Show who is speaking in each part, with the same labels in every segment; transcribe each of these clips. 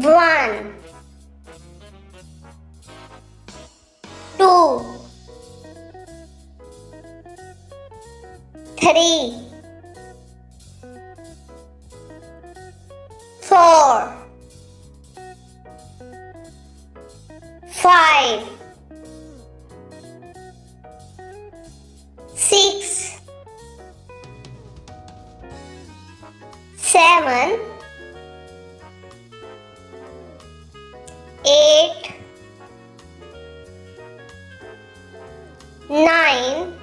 Speaker 1: 1 2 3 4 5 6 7 8 9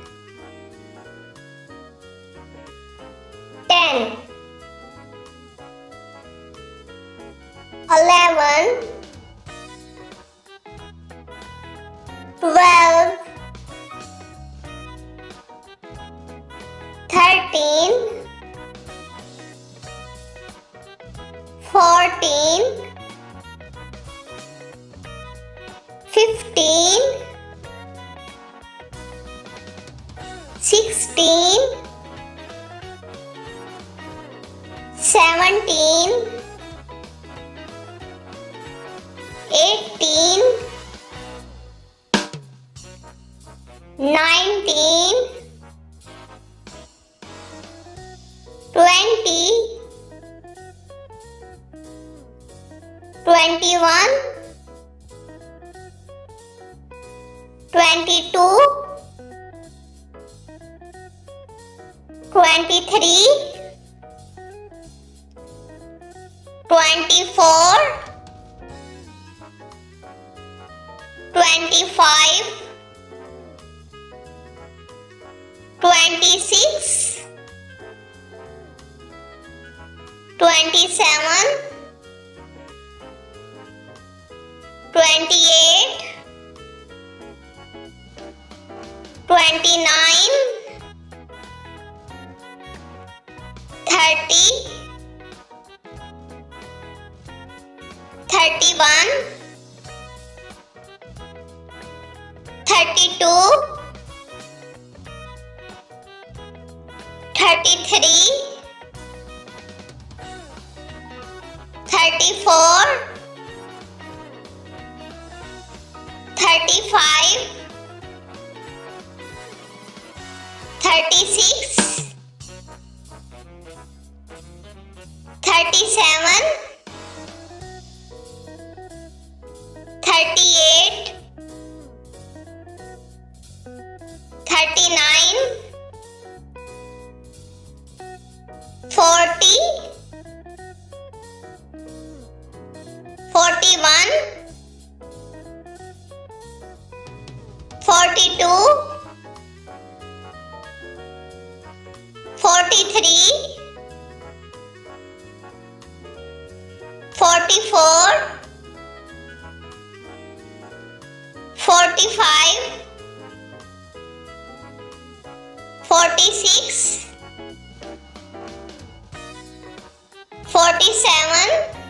Speaker 1: 10 11 12 13 14 15 16 17 18 19 20 21 22 23 24 25 26 27 28 29 30 31 32 33 34 35 36 37 38 39 40 41 42 43 44 45 46 47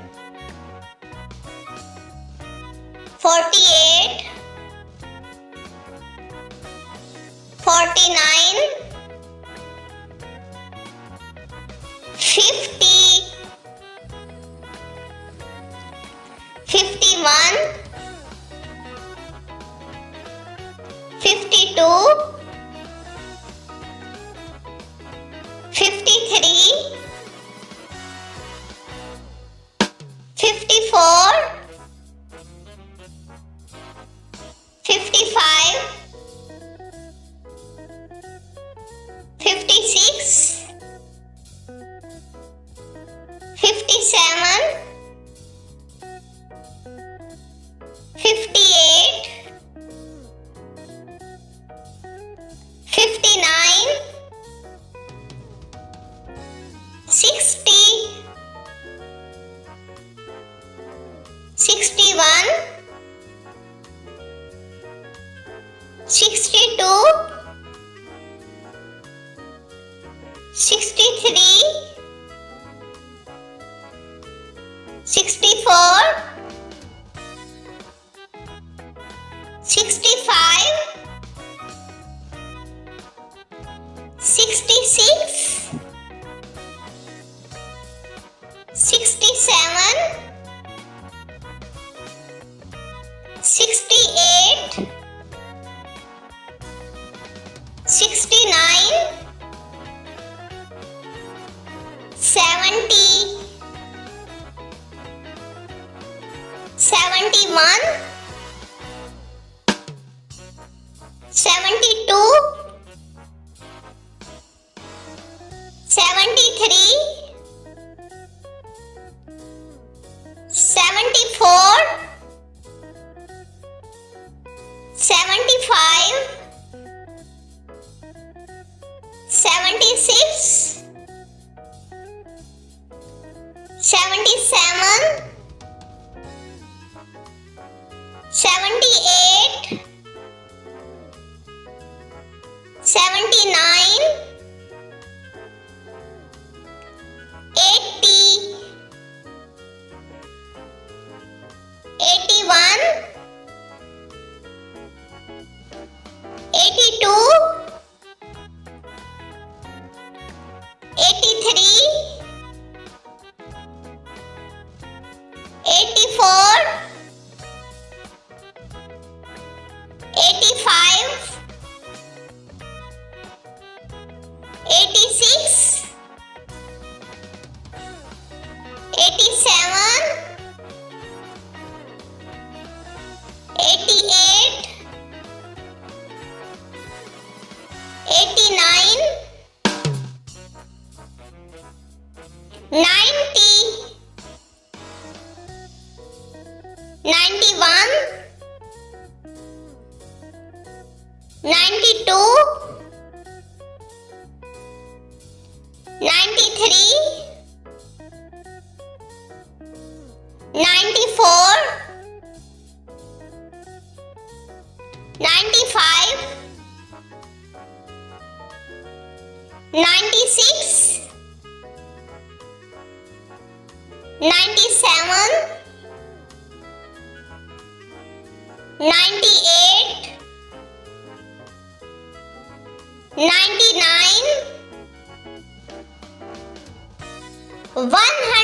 Speaker 1: 48 49 50 51 52 53 54 55 56 57 58 59 60 61 62 63 64 65 66 67 68, 69, 70, 71, 72, 73, 74, 75, 76, 77, 78, 79, 80, 81, 82, 83, 84, 85, 86, 87, 88, 89, 90, 91, 92, 93, 94, 95, 96, 97, 98, 99, 100.